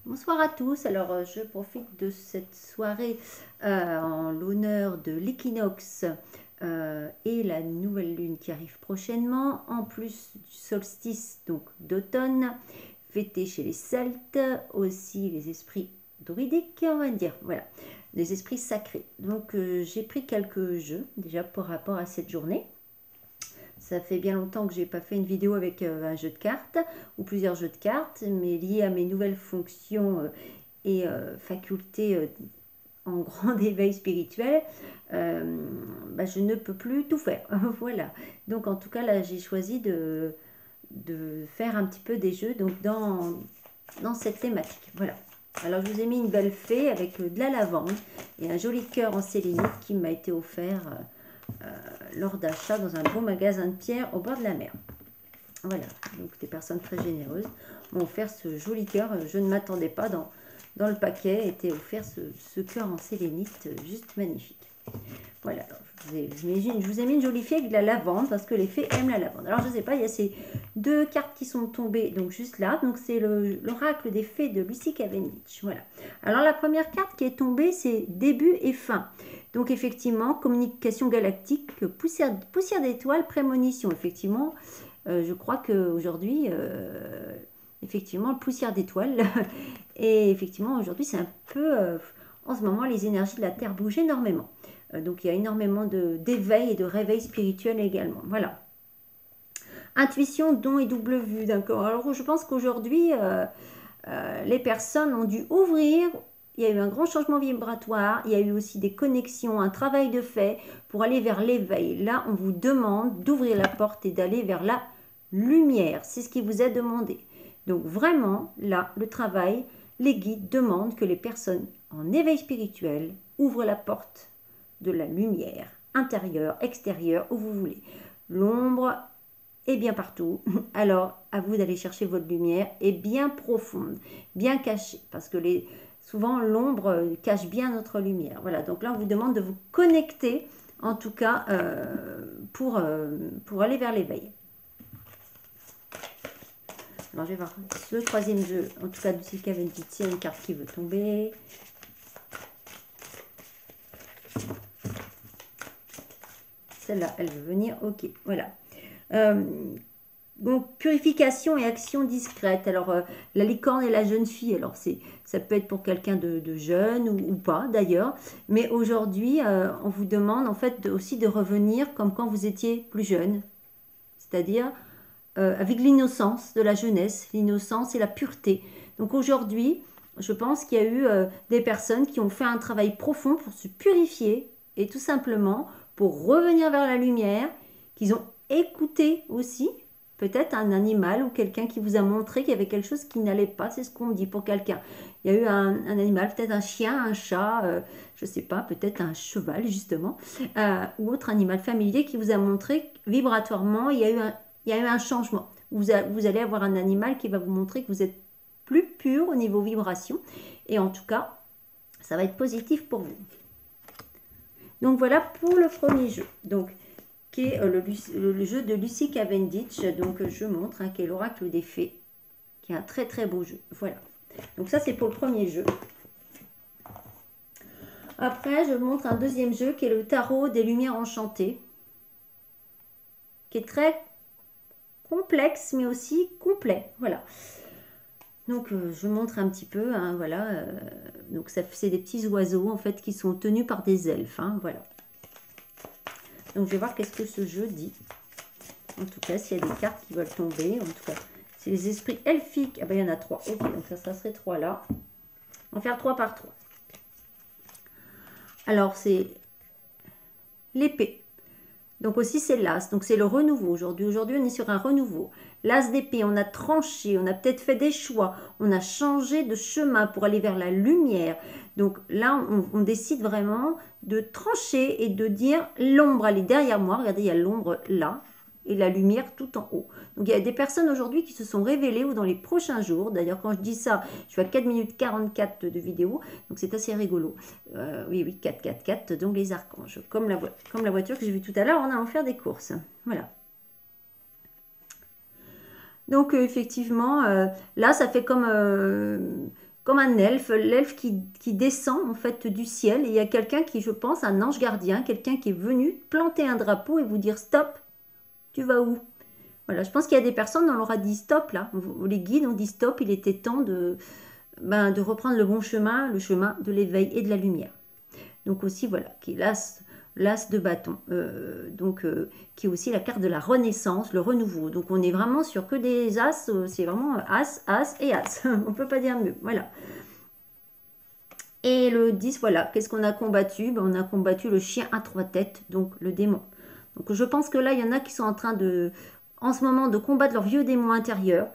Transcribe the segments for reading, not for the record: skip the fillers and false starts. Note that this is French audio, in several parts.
Bonsoir à tous. Alors, je profite de cette soirée en l'honneur de l'équinoxe et la nouvelle lune qui arrive prochainement, en plus du solstice donc d'automne, fêté chez les Celtes, aussi les esprits druidiques, on va dire, voilà, des esprits sacrés. Donc, j'ai pris quelques jeux déjà par rapport à cette journée. Ça fait bien longtemps que j'ai pas fait une vidéo avec un jeu de cartes ou plusieurs jeux de cartes, mais lié à mes nouvelles fonctions et facultés en grand éveil spirituel, je ne peux plus tout faire. Voilà. Donc en tout cas là j'ai choisi de faire un petit peu des jeux donc dans cette thématique. Voilà. Alors je vous ai mis une belle fée avec de la lavande et un joli cœur en sélénite qui m'a été offert lors d'achat dans un beau magasin de pierre au bord de la mer. Voilà, donc des personnes très généreuses m'ont offert ce joli cœur. Je ne m'attendais pas, dans le paquet était offert ce cœur en sélénite juste magnifique. Voilà, alors je vous ai mis une jolie fée avec de la lavande parce que les fées aiment la lavande. Alors je ne sais pas, il y a ces deux cartes qui sont tombées donc juste là. Donc c'est l'oracle des fées de Lucie Cavendish. Voilà. Alors la première carte qui est tombée, c'est début et fin. Donc effectivement, communication galactique, poussière d'étoiles, prémonition. Effectivement, je crois qu'aujourd'hui, effectivement, poussière d'étoiles. Et effectivement, aujourd'hui, c'est un peu, en ce moment, les énergies de la Terre bougent énormément. Donc, il y a énormément d'éveil et de réveil spirituel également. Voilà. Intuition, don et double vue, d'accord. Alors, je pense qu'aujourd'hui, les personnes ont dû ouvrir. Il y a eu un grand changement vibratoire. Il y a eu aussi des connexions, un travail de fait pour aller vers l'éveil. Là, on vous demande d'ouvrir la porte et d'aller vers la lumière. C'est ce qui vous est demandé. Donc vraiment, là, le travail, les guides demandent que les personnes en éveil spirituel ouvrent la porte de la lumière, intérieure, extérieure, où vous voulez. L'ombre est bien partout. Alors, à vous d'aller chercher votre lumière et bien profonde, bien cachée, parce que souvent l'ombre cache bien notre lumière. Voilà, donc là, on vous demande de vous connecter, en tout cas, pour aller vers l'éveil. Alors, je vais voir le troisième jeu, en tout cas, du Lucie Cavendish, il y a une carte qui veut tomber. Celle-là, elle veut venir. Ok, voilà. Donc, purification et action discrète. Alors, la licorne et la jeune fille, alors ça peut être pour quelqu'un de jeune ou pas d'ailleurs. Mais aujourd'hui, on vous demande en fait aussi de revenir comme quand vous étiez plus jeune. C'est-à-dire avec l'innocence de la jeunesse, l'innocence et la pureté. Donc aujourd'hui, je pense qu'il y a eu des personnes qui ont fait un travail profond pour se purifier et tout simplement pour revenir vers la lumière, qu'ils ont écouté aussi, peut-être un animal ou quelqu'un qui vous a montré qu'il y avait quelque chose qui n'allait pas, c'est ce qu'on me dit pour quelqu'un. Il y a eu un animal, peut-être un chien, un chat, je ne sais pas, peut-être un cheval justement, ou autre animal familier qui vous a montré vibratoirement, il y a eu un changement. Vous allez avoir un animal qui va vous montrer que vous êtes plus pur au niveau vibration. Et en tout cas, ça va être positif pour vous. Donc voilà pour le premier jeu. Donc, qui est le jeu de Lucie Cavendish. Donc je montre, qui est l'oracle des fées. Qui est un très très beau jeu. Voilà. Donc ça c'est pour le premier jeu. Après, je montre un deuxième jeu qui est le tarot des lumières enchantées. Qui est très complexe mais aussi complet. Voilà. Donc je montre un petit peu, voilà. Donc c'est des petits oiseaux en fait qui sont tenus par des elfes, voilà. Donc je vais voir qu'est-ce que ce jeu dit. En tout cas, s'il y a des cartes qui veulent tomber, en tout cas, c'est les esprits elfiques. Ah ben il y en a 3. Ok, donc ça serait 3 là. On va faire 3 par 3. Alors c'est l'épée. Donc aussi c'est l'as, donc c'est le renouveau aujourd'hui. Aujourd'hui on est sur un renouveau. L'as d'épée, on a tranché, on a peut-être fait des choix, on a changé de chemin pour aller vers la lumière. Donc là on décide vraiment de trancher et de dire l'ombre elle est derrière moi. Regardez, il y a l'ombre là et la lumière tout en haut. Donc il y a des personnes aujourd'hui qui se sont révélées ou dans les prochains jours. D'ailleurs quand je dis ça, je suis à 4 minutes 44 de vidéo, donc c'est assez rigolo. Oui, 4, 4, 4, donc les archanges. Comme la voiture que j'ai vue tout à l'heure en allant faire des courses. Voilà. Donc effectivement, là ça fait comme comme un elfe, l'elfe qui descend en fait du ciel. Et il y a quelqu'un qui, je pense, un ange gardien, quelqu'un qui est venu planter un drapeau et vous dire stop, tu vas où? Voilà, je pense qu'il y a des personnes, on leur a dit stop là, les guides ont dit stop, il était temps de reprendre le bon chemin, le chemin de l'éveil et de la lumière. Donc aussi, voilà, qui est l'as de bâton, qui est aussi la carte de la renaissance, le renouveau. Donc on est vraiment sur que des as, c'est vraiment as, as et as. On ne peut pas dire mieux, voilà. Et le 10, voilà, qu'est-ce qu'on a combattu? Ben, on a combattu le chien à 3 têtes, donc le démon. Donc je pense que là, il y en a qui sont en train en ce moment, de combattre leur vieux démon intérieur.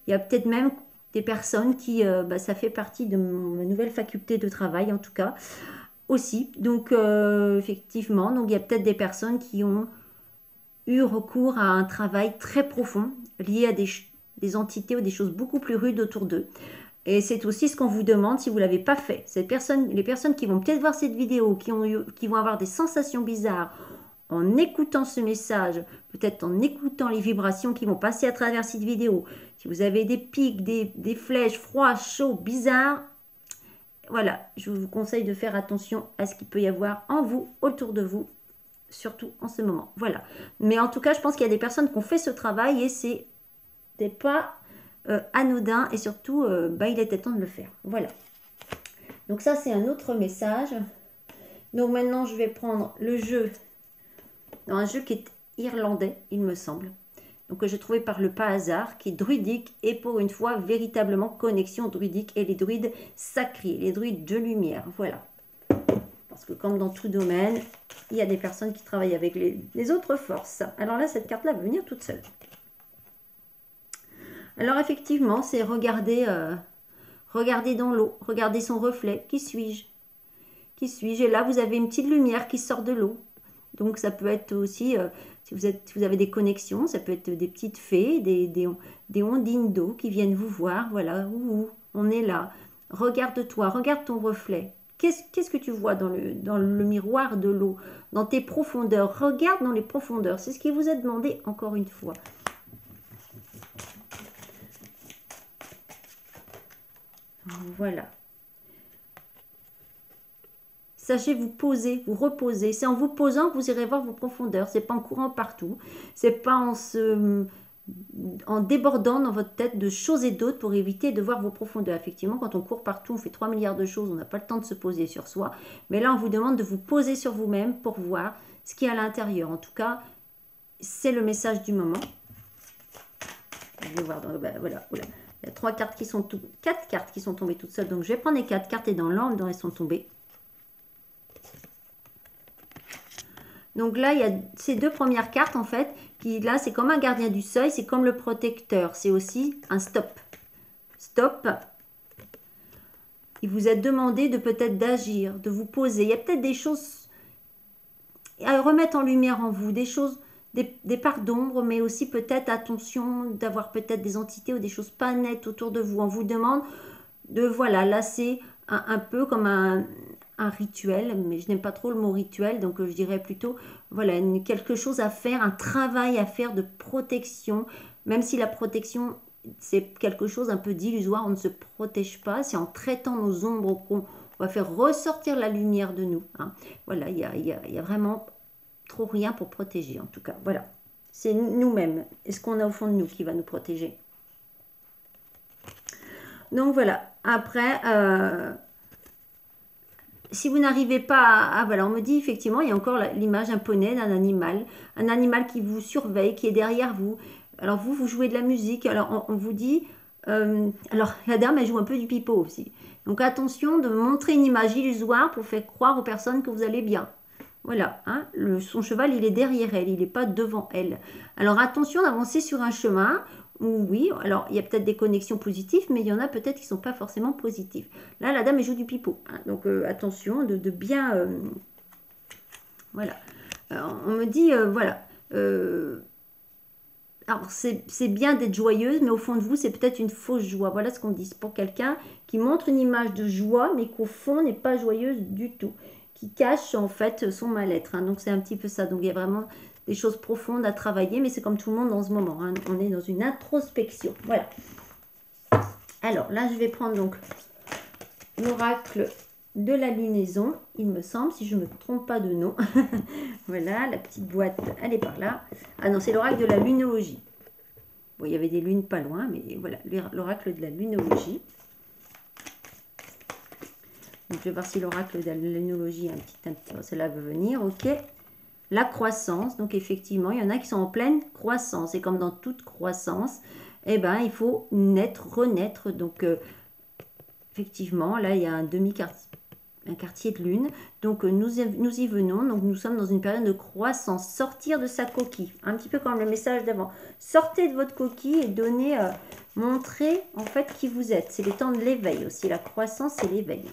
Il y a peut-être même des personnes qui, ça fait partie de ma nouvelle faculté de travail en tout cas, aussi. Donc effectivement, donc il y a peut-être des personnes qui ont eu recours à un travail très profond, lié à des entités ou des choses beaucoup plus rudes autour d'eux. Et c'est aussi ce qu'on vous demande si vous ne l'avez pas fait. Les personnes qui vont peut-être voir cette vidéo, qui vont avoir des sensations bizarres en écoutant ce message, peut-être en écoutant les vibrations qui vont passer à travers cette vidéo. Si vous avez des pics, des flèches, froid, chaud, bizarre, voilà, je vous conseille de faire attention à ce qu'il peut y avoir en vous, autour de vous, surtout en ce moment. Voilà. Mais en tout cas, je pense qu'il y a des personnes qui ont fait ce travail et c'est pas anodin et surtout, il était temps de le faire. Voilà. Donc ça, c'est un autre message. Donc maintenant, je vais prendre le jeu, un jeu qui est irlandais, il me semble. Donc que j'ai trouvé par le pas hasard, qui est druidique et pour une fois, véritablement connexion druidique et les druides sacrés, les druides de lumière. Voilà. Parce que comme dans tout domaine, il y a des personnes qui travaillent avec les autres forces. Alors là, cette carte-là va venir toute seule. Alors effectivement, c'est regarder dans l'eau, regarder son reflet. Qui suis-je? Qui suis-je? Et là, vous avez une petite lumière qui sort de l'eau. Donc ça peut être aussi, si vous avez des connexions, ça peut être des petites fées, des ondines d'eau qui viennent vous voir. Voilà, on est là. Regarde-toi, regarde ton reflet. Qu'est-ce que tu vois dans le miroir de l'eau, dans tes profondeurs? Regarde dans les profondeurs. C'est ce qui vous est demandé encore une fois. Voilà. Sachez vous poser, vous reposer. C'est en vous posant que vous irez voir vos profondeurs. C'est pas en courant partout. C'est pas en débordant dans votre tête de choses et d'autres pour éviter de voir vos profondeurs. Effectivement, quand on court partout, on fait 3 milliards de choses, on n'a pas le temps de se poser sur soi. Mais là, on vous demande de vous poser sur vous-même pour voir ce qu'il y a à l'intérieur. En tout cas, c'est le message du moment. Je vais voir, voilà. Il y a 4 cartes qui sont tombées toutes seules. Donc, je vais prendre les 4 cartes et dans l'ordre dont elles sont tombées. Donc là, il y a ces 2 premières cartes, en fait, qui là, c'est comme un gardien du seuil, c'est comme le protecteur. C'est aussi un stop. Stop. Il vous a demandé de peut-être d'agir, de vous poser. Il y a peut-être des choses à remettre en lumière en vous, des choses, des parts d'ombre, mais aussi peut-être attention d'avoir peut-être des entités ou des choses pas nettes autour de vous. On vous demande de, voilà, là, c'est un peu comme un rituel, mais je n'aime pas trop le mot rituel, donc je dirais plutôt, voilà, quelque chose à faire, un travail à faire de protection, même si la protection, c'est quelque chose un peu d'illusoire, on ne se protège pas, c'est en traitant nos ombres qu'on va faire ressortir la lumière de nous. Hein. Voilà, il y a vraiment trop rien pour protéger, en tout cas, voilà. C'est nous-mêmes, et ce qu'on a au fond de nous qui va nous protéger. Donc voilà, après... si vous n'arrivez pas voilà, on me dit effectivement, il y a encore l'image, un poney d'un animal, un animal qui vous surveille, qui est derrière vous. Alors vous jouez de la musique, alors on vous dit, alors la dame, elle joue un peu du pipeau aussi. Donc attention de montrer une image illusoire pour faire croire aux personnes que vous allez bien. Voilà, hein, son cheval, il est derrière elle, il n'est pas devant elle. Alors attention d'avancer sur un chemin. Oui, alors il y a peut-être des connexions positives, mais il y en a peut-être qui ne sont pas forcément positives. Là, la dame, elle joue du pipeau. Hein, donc attention de bien... voilà. On me dit, voilà. Alors, c'est bien d'être joyeuse, mais au fond de vous, c'est peut-être une fausse joie. Voilà ce qu'on dit. C'est pour quelqu'un qui montre une image de joie, mais qu'au fond, n'est pas joyeuse du tout. Qui cache, en fait, son mal-être. Hein, donc, c'est un petit peu ça. Donc, il y a vraiment... des choses profondes à travailler, mais c'est comme tout le monde dans ce moment. Hein. On est dans une introspection. Voilà. Alors, là, je vais prendre donc l'oracle de la lunaison, il me semble, si je ne me trompe pas de nom. Voilà, la petite boîte, elle est par là. Ah non, c'est l'oracle de la lunologie. Bon, il y avait des lunes pas loin, mais voilà, l'oracle de la lunologie. Donc, je vais voir si l'oracle de la lunologie, celle-là veut venir, ok. La croissance, donc effectivement, il y en a qui sont en pleine croissance. Et comme dans toute croissance, eh ben, il faut naître, renaître. Donc, effectivement, là, il y a un quartier de lune. Donc, nous y venons. Donc, nous sommes dans une période de croissance. Sortir de sa coquille. Un petit peu comme le message d'avant. Sortez de votre coquille et donnez, montrez en fait qui vous êtes. C'est le temps de l'éveil aussi. La croissance, c'est l'éveil.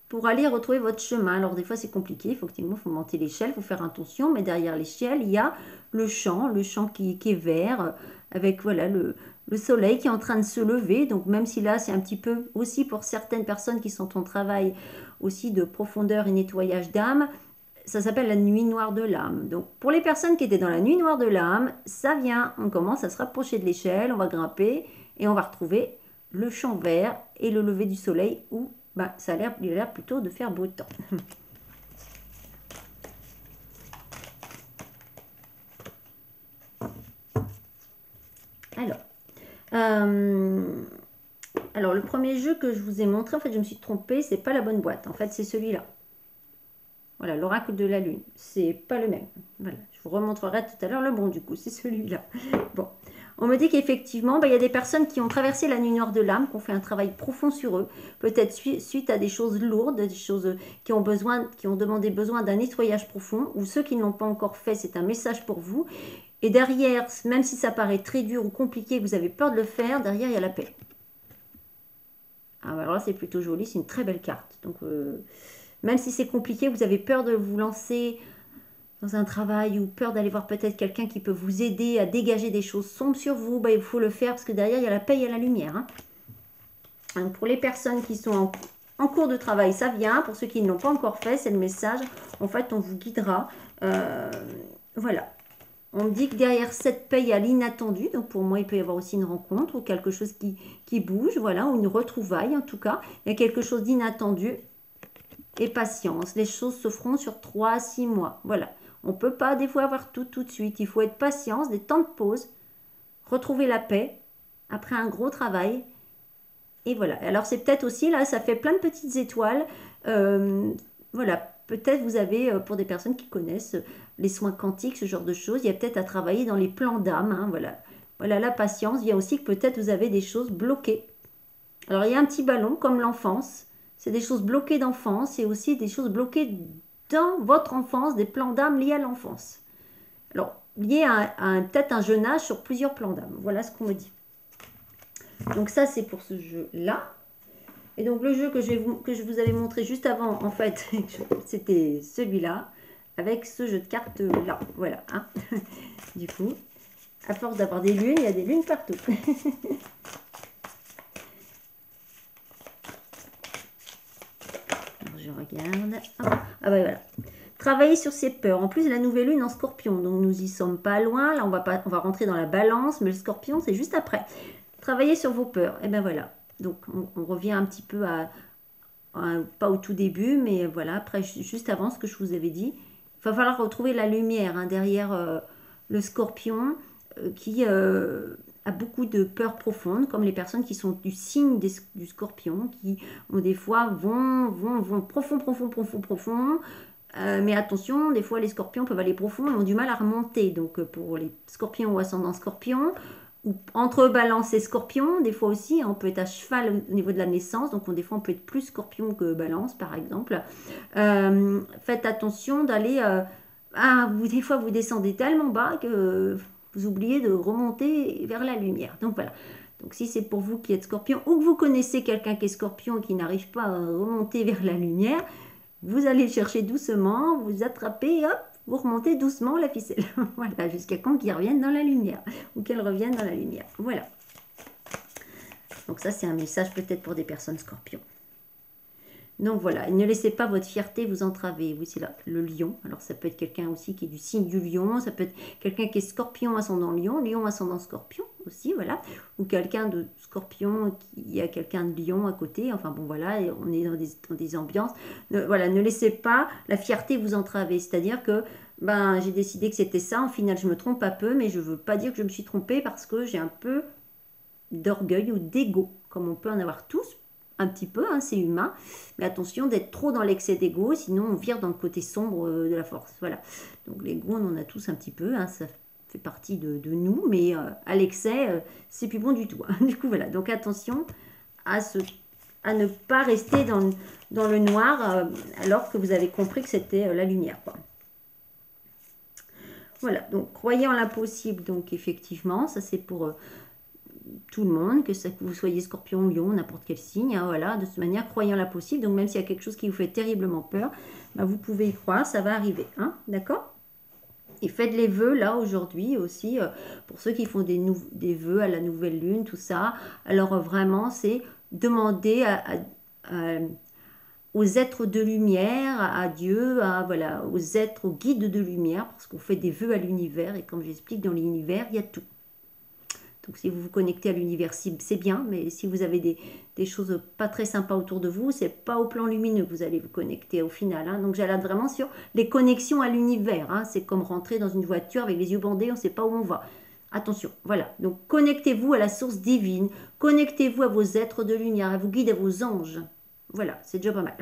Pour aller retrouver votre chemin. Alors, des fois, c'est compliqué. Effectivement, il faut monter l'échelle, il faut faire attention. Mais derrière l'échelle, il y a le champ qui est vert, avec voilà le soleil qui est en train de se lever. Donc, même si là, c'est un petit peu aussi pour certaines personnes qui sont en travail aussi de profondeur et nettoyage d'âme, ça s'appelle la nuit noire de l'âme. Donc, pour les personnes qui étaient dans la nuit noire de l'âme, ça vient, on commence à se rapprocher de l'échelle, on va grimper et on va retrouver le champ vert et le lever du soleil où bah, il a l'air plutôt de faire beau temps. Alors, le premier jeu que je vous ai montré, en fait, je me suis trompée, c'est pas la bonne boîte. En fait, c'est celui-là. Voilà, l'oracle de la lune. C'est pas le même. Voilà, je vous remontrerai tout à l'heure le bon, du coup, c'est celui-là. Bon. On me dit qu'effectivement, il y a des personnes qui ont traversé la nuit noire de l'âme, qui ont fait un travail profond sur eux, peut-être suite à des choses lourdes, des choses qui ont demandé besoin d'un nettoyage profond, ou ceux qui ne l'ont pas encore fait, c'est un message pour vous. Et derrière, même si ça paraît très dur ou compliqué, vous avez peur de le faire, derrière, il y a la paix. Ah, alors là, c'est plutôt joli, c'est une très belle carte. Donc, même si c'est compliqué, vous avez peur de vous lancer dans un travail ou peur d'aller voir peut-être quelqu'un qui peut vous aider à dégager des choses sombres sur vous, il faut le faire parce que derrière, il y a la paix et la lumière. Hein. Donc, pour les personnes qui sont en cours de travail, ça vient. Pour ceux qui ne l'ont pas encore fait, c'est le message. En fait, on vous guidera. Voilà. On me dit que derrière cette paix, il y a l'inattendu. Donc, pour moi, il peut y avoir aussi une rencontre ou quelque chose qui bouge, voilà, ou une retrouvaille en tout cas. Il y a quelque chose d'inattendu. Et patience. Les choses se feront sur 3 à 6 mois. Voilà. On ne peut pas des fois avoir tout de suite. Il faut être patience, des temps de pause, retrouver la paix après un gros travail. Et voilà. Alors c'est peut-être aussi, là, ça fait plein de petites étoiles. Voilà. Peut-être vous avez, pour des personnes qui connaissent les soins quantiques, ce genre de choses, il y a peut-être à travailler dans les plans d'âme. Hein, voilà. Voilà la patience. Il y a aussi que peut-être vous avez des choses bloquées. Alors il y a un petit ballon comme l'enfance. C'est des choses bloquées d'enfance et aussi des choses bloquées dans votre enfance, des plans d'âme liés à l'enfance. Alors, liés à peut-être un jeune âge sur plusieurs plans d'âme. Voilà ce qu'on me dit. Donc ça, c'est pour ce jeu-là. Et donc, le jeu que je vous avais montré juste avant, en fait, c'était celui-là, avec ce jeu de cartes-là. Voilà. Hein. Du coup, à force d'avoir des lunes, il y a des lunes partout. Je regarde. Ah bah voilà. Travailler sur ses peurs. En plus, la nouvelle lune en scorpion. Donc, nous y sommes pas loin. Là, on va rentrer dans la balance. Mais le scorpion, c'est juste après. Travailler sur vos peurs. Et ben voilà. Donc, on revient un petit peu pas au tout début, mais voilà. Après, juste avant ce que je vous avais dit. Il va falloir retrouver la lumière hein, derrière le scorpion qui a beaucoup de peurs profondes, comme les personnes qui sont du signe du scorpion, qui ont des fois vont profond. Mais attention, des fois les scorpions peuvent aller profond et ont du mal à remonter. Donc pour les scorpions ou ascendant scorpion, ou entre balance et scorpion, des fois aussi, on peut être à cheval au niveau de la naissance. Donc des fois on peut être plus scorpion que balance par exemple. Faites attention d'aller... des fois vous descendez tellement bas que vous oubliez de remonter vers la lumière. Donc voilà. Donc si c'est pour vous qui êtes scorpion ou que vous connaissez quelqu'un qui est scorpion et qui n'arrive pas à remonter vers la lumière, vous allez chercher doucement, vous attrapez, hop, vous remontez doucement la ficelle. Voilà, jusqu'à quand qu'ils reviennent dans la lumière ou qu'elles reviennent dans la lumière. Voilà. Donc ça, c'est un message peut-être pour des personnes scorpions. Donc voilà, ne laissez pas votre fierté vous entraver. Oui, c'est là, le lion. Alors ça peut être quelqu'un aussi qui est du signe du lion, ça peut être quelqu'un qui est scorpion ascendant lion, lion ascendant scorpion aussi, voilà. Ou quelqu'un de scorpion, il y a quelqu'un de lion à côté. Enfin bon, voilà, et on est dans des ambiances. Voilà, ne laissez pas la fierté vous entraver. C'est-à-dire que ben, j'ai décidé que c'était ça. En final, je me trompe un peu, mais je ne veux pas dire que je me suis trompée parce que j'ai un peu d'orgueil ou d'ego, comme on peut en avoir tous un petit peu, hein, c'est humain, mais attention d'être trop dans l'excès d'ego, sinon on vire dans le côté sombre de la force. Voilà. Donc l'ego, on en a tous un petit peu, hein, ça fait partie de nous, mais à l'excès, c'est plus bon du tout. Hein. Du coup, voilà. Donc attention à ne pas rester dans le noir alors que vous avez compris que c'était la lumière. Quoi. Voilà. Donc croyez en l'impossible. Donc effectivement, ça c'est pour tout le monde, que vous soyez scorpion, lion, n'importe quel signe, hein, voilà, de cette manière, croyant la possible, donc même s'il y a quelque chose qui vous fait terriblement peur, bah, vous pouvez y croire, ça va arriver, hein, d'accord? Et faites les vœux, là, aujourd'hui, aussi, pour ceux qui font des vœux à la nouvelle lune, tout ça, alors vraiment, c'est demander aux êtres de lumière, à Dieu, voilà, aux êtres, aux guides de lumière, parce qu'on fait des vœux à l'univers, et comme j'explique, dans l'univers, il y a tout. Donc si vous vous connectez à l'univers, c'est bien, mais si vous avez des choses pas très sympas autour de vous, c'est pas au plan lumineux que vous allez vous connecter au final. Hein. Donc j'alerte vraiment sur les connexions à l'univers. Hein. C'est comme rentrer dans une voiture avec les yeux bandés, on ne sait pas où on va. Attention, voilà. Donc connectez-vous à la source divine, connectez-vous à vos êtres de lumière, à vos guides, à vos anges. Voilà, c'est déjà pas mal.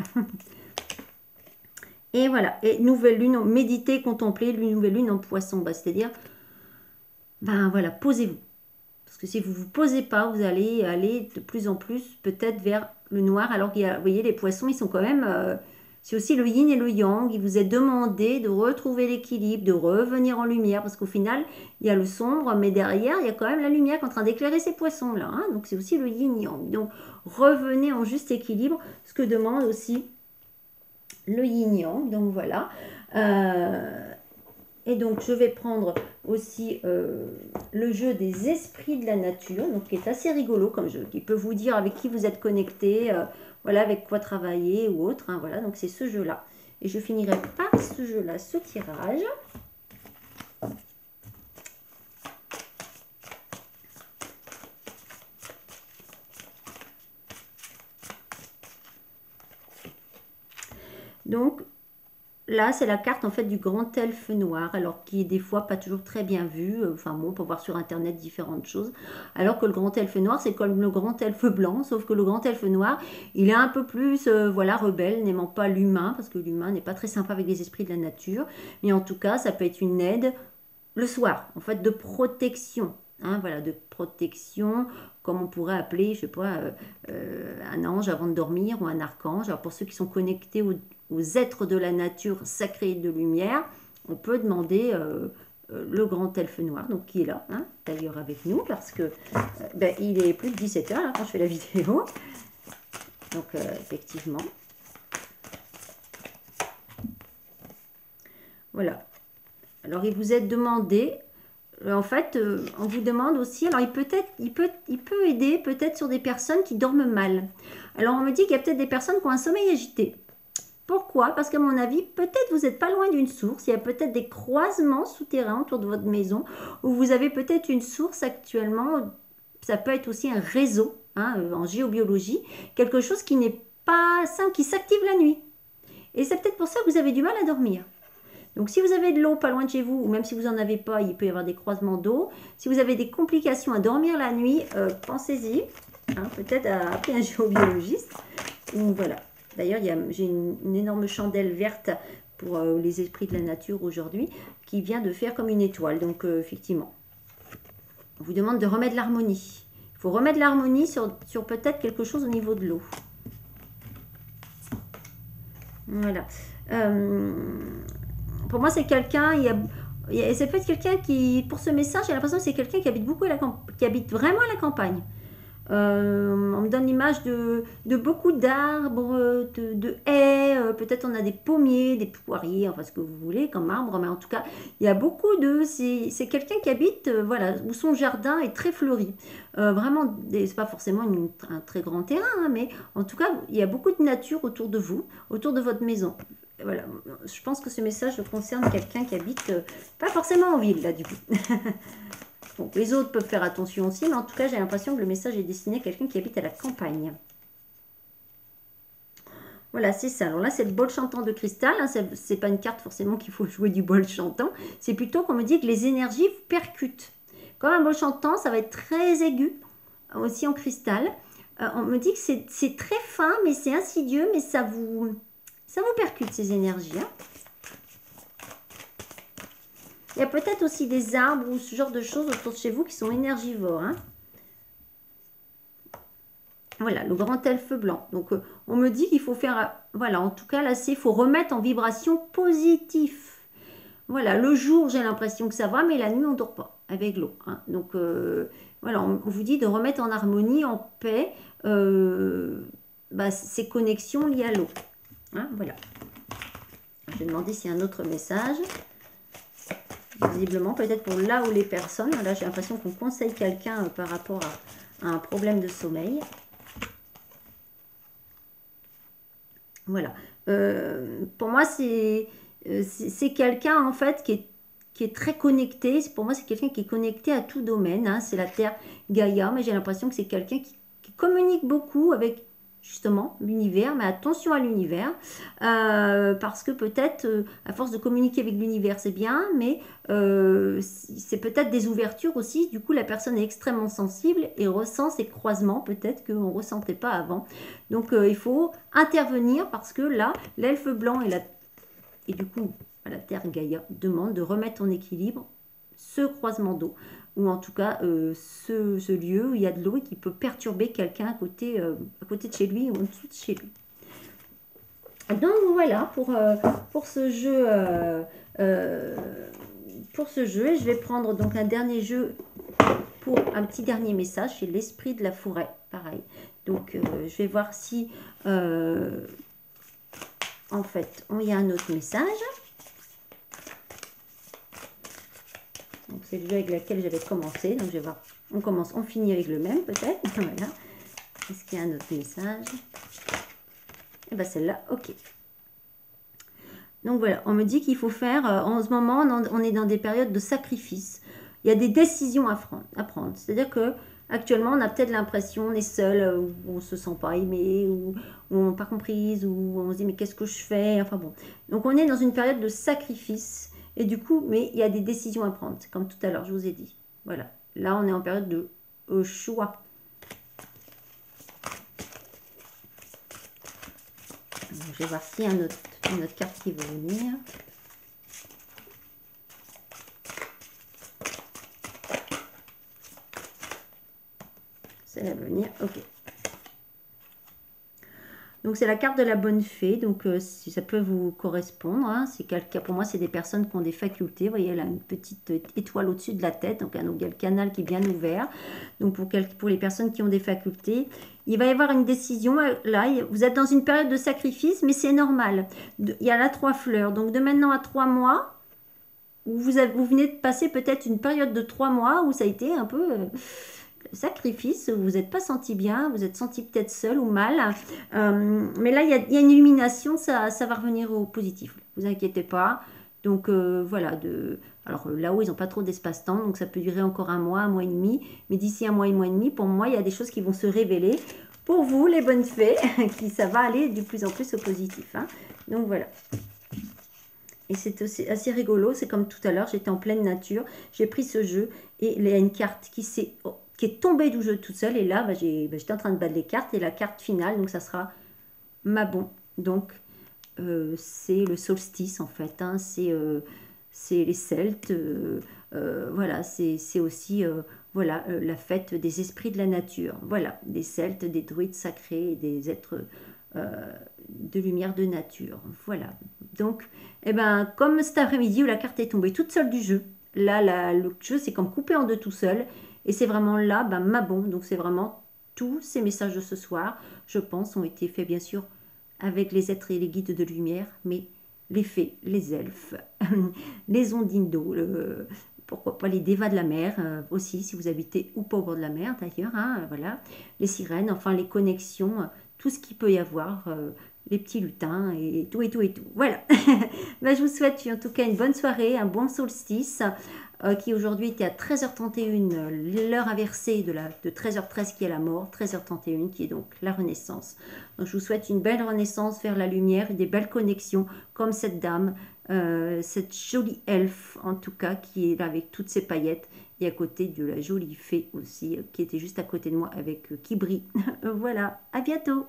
Et voilà, et nouvelle lune, méditez, contemplez, nouvelle lune en poisson, bah, c'est-à-dire, ben voilà, posez-vous. Parce que si vous ne vous posez pas, vous allez aller de plus en plus peut-être vers le noir. Alors qu'il y a, vous voyez, les poissons, ils sont quand même... c'est aussi le yin et le yang. Il vous est demandé de retrouver l'équilibre, de revenir en lumière. Parce qu'au final, il y a le sombre, mais derrière, il y a quand même la lumière qui est en train d'éclairer ces poissons-là. Hein. Donc c'est aussi le yin-yang. Donc revenez en juste équilibre, ce que demande aussi le yin-yang. Donc voilà. Et donc, je vais prendre aussi le jeu des esprits de la nature, donc qui est assez rigolo comme jeu, qui peut vous dire avec qui vous êtes connecté, voilà, avec quoi travailler ou autre. Hein, voilà, donc c'est ce jeu-là. Et je finirai par ce jeu-là, ce tirage. Donc, là, c'est la carte en fait du grand elfe noir, alors qui est des fois pas toujours très bien vue. Enfin bon, on peut voir sur internet différentes choses. Alors que le grand elfe noir, c'est comme le grand elfe blanc, sauf que le grand elfe noir, il est un peu plus, voilà, rebelle, n'aimant pas l'humain, parce que l'humain n'est pas très sympa avec les esprits de la nature. Mais en tout cas, ça peut être une aide le soir, en fait, de protection. Hein, voilà, de protection, comme on pourrait appeler, je sais pas, un ange avant de dormir ou un archange. Alors pour ceux qui sont connectés aux êtres de la nature sacrée de lumière, on peut demander le grand elfe noir, donc qui est là, hein, d'ailleurs avec nous, parce que ben, il est plus de 17h là, quand je fais la vidéo. Donc effectivement. Voilà. Alors il vous est demandé... En fait, on vous demande aussi, alors il peut aider peut-être sur des personnes qui dorment mal. Alors on me dit qu'il y a peut-être des personnes qui ont un sommeil agité. Pourquoi? Parce qu'à mon avis, peut-être vous n'êtes pas loin d'une source, il y a peut-être des croisements souterrains autour de votre maison, où vous avez peut-être une source actuellement, ça peut être aussi un réseau, hein, en géobiologie, quelque chose qui n'est pas simple, qui s'active la nuit. Et c'est peut-être pour ça que vous avez du mal à dormir. Donc si vous avez de l'eau pas loin de chez vous, ou même si vous n'en avez pas, il peut y avoir des croisements d'eau. Si vous avez des complications à dormir la nuit, pensez-y, hein, peut-être à appeler un géobiologiste. Donc voilà. D'ailleurs, j'ai une énorme chandelle verte pour les esprits de la nature aujourd'hui, qui vient de faire comme une étoile. Donc effectivement, on vous demande de remettre l'harmonie. Il faut remettre l'harmonie sur peut-être quelque chose au niveau de l'eau. Voilà. Pour moi, c'est quelqu'un, c'est peut-être quelqu'un qui, pour ce message, j'ai l'impression que c'est quelqu'un qui habite beaucoup qui habite vraiment à la campagne. On me donne l'image de beaucoup d'arbres, de haies, peut-être on a des pommiers, des poiriers, enfin ce que vous voulez comme arbre, mais en tout cas, il y a beaucoup de... C'est quelqu'un qui habite, voilà, où son jardin est très fleuri. Vraiment, c'est pas forcément un très grand terrain, hein, mais en tout cas, il y a beaucoup de nature autour de vous, autour de votre maison. Voilà, je pense que ce message concerne quelqu'un qui habite pas forcément en ville, là, du coup. Bon, les autres peuvent faire attention aussi, mais en tout cas, j'ai l'impression que le message est destiné à quelqu'un qui habite à la campagne. Voilà, c'est ça. Alors là, c'est le bol chantant de cristal. Hein. C'est pas une carte forcément qu'il faut jouer du bol chantant. C'est plutôt qu'on me dit que les énergies percutent. Comme un bol chantant, ça va être très aigu, aussi en cristal. On me dit que c'est très fin, mais c'est insidieux, mais ça vous percute ces énergies. Hein. Il y a peut-être aussi des arbres ou ce genre de choses autour de chez vous qui sont énergivores. Hein. Voilà, le grand elfe blanc. Donc, on me dit qu'il faut faire... Voilà, en tout cas, là, il faut remettre en vibration positive. Voilà, le jour, j'ai l'impression que ça va, mais la nuit, on ne dort pas avec l'eau. Hein. Donc, voilà, on vous dit de remettre en harmonie, en paix, ces connexions liées à l'eau. Hein, voilà. Je vais demander s'il y a un autre message. Visiblement, peut-être pour là où les personnes. Là, j'ai l'impression qu'on conseille quelqu'un par rapport à un problème de sommeil. Voilà. Pour moi, c'est quelqu'un, en fait, qui est très connecté. Pour moi, c'est quelqu'un qui est connecté à tout domaine. Hein. C'est la Terre Gaïa, mais j'ai l'impression que c'est quelqu'un qui communique beaucoup avec, justement, l'univers. Mais attention à l'univers, parce que peut-être, à force de communiquer avec l'univers, c'est bien, mais c'est peut-être des ouvertures aussi. Du coup, la personne est extrêmement sensible et ressent ces croisements, peut-être qu'on ne ressentait pas avant. Donc, il faut intervenir parce que là, l'elfe blanc et du coup, la Terre Gaïa demande de remettre en équilibre ce croisement d'eau, ou en tout cas ce lieu où il y a de l'eau et qui peut perturber quelqu'un à côté de chez lui ou en dessous de chez lui. Donc voilà pour ce jeu. Pour ce jeu, et je vais prendre donc un dernier jeu pour un petit dernier message, c'est l'esprit de la forêt, pareil. Donc je vais voir si en fait il y a un autre message. Donc c'est le jeu avec lequel j'avais commencé. Donc je vais voir, on finit avec le même peut-être. Voilà. Est-ce qu'il y a un autre message? Et bien celle-là, ok. Donc voilà, on me dit qu'il faut faire, en ce moment, on est dans des périodes de sacrifice. Il y a des décisions à prendre. C'est-à-dire que actuellement, on a peut-être l'impression, on est seul, ou on ne se sent pas aimé, ou on n'est pas comprise, ou on se dit mais qu'est-ce que je fais? Enfin bon. Donc on est dans une période de sacrifice. Et du coup, mais il y a des décisions à prendre, comme tout à l'heure, je vous ai dit. Voilà. Là, on est en période de choix. Donc, je vais voir s'il y a une autre carte qui veut venir. C'est la venir, ok. Donc c'est la carte de la bonne fée, donc si ça peut vous correspondre, hein, c'est quelqu'un, pour moi c'est des personnes qui ont des facultés, vous voyez elle a une petite étoile au-dessus de la tête, donc il y a le canal qui est bien ouvert, donc pour les personnes qui ont des facultés, il va y avoir une décision, là vous êtes dans une période de sacrifice, mais c'est normal, il y a là 3 fleurs, donc de maintenant à 3 mois, où vous venez de passer peut-être une période de 3 mois où ça a été un peu... sacrifice, vous n'êtes pas senti bien, vous êtes senti peut-être seul ou mal, mais là il y a une illumination, ça va revenir au positif, vous inquiétez pas. Donc voilà, alors là-haut ils n'ont pas trop d'espace-temps, donc ça peut durer encore un mois et demi, mais d'ici un mois et demi, pour moi il y a des choses qui vont se révéler pour vous les bonnes fées, qui ça va aller de plus en plus au positif, hein. Donc voilà. Et c'est assez rigolo, c'est comme tout à l'heure, j'étais en pleine nature, j'ai pris ce jeu et il y a une carte qui est tombée du jeu toute seule, et là j'étais en train de battre les cartes, et la carte finale, donc ça sera Mabon. Donc c'est le solstice en fait, hein, c'est les Celtes, voilà, c'est aussi voilà, la fête des esprits de la nature, voilà, des Celtes, des druides sacrés, des êtres de lumière de nature, voilà. Donc comme cet après-midi où la carte est tombée toute seule du jeu, là le jeu c'est comme coupé en deux tout seul, et c'est vraiment là Mabon. Donc c'est vraiment tous ces messages de ce soir, je pense, ont été faits bien sûr avec les êtres et les guides de lumière, mais les fées, les elfes, les ondines d'eau, pourquoi pas les dévas de la mer aussi, si vous habitez ou pas au bord de la mer d'ailleurs, hein, voilà, les sirènes, enfin les connexions, tout ce qu'il peut y avoir, les petits lutins et tout et tout et tout. Voilà. Ben, je vous souhaite en tout cas une bonne soirée, un bon solstice qui aujourd'hui était à 13h31, l'heure inversée de 13h13 qui est la mort, 13h31 qui est donc la renaissance. Donc, je vous souhaite une belle renaissance vers la lumière, des belles connexions comme cette dame, cette jolie elfe en tout cas qui est là avec toutes ses paillettes et à côté de la jolie fée aussi qui était juste à côté de moi avec qui brille. Voilà, à bientôt.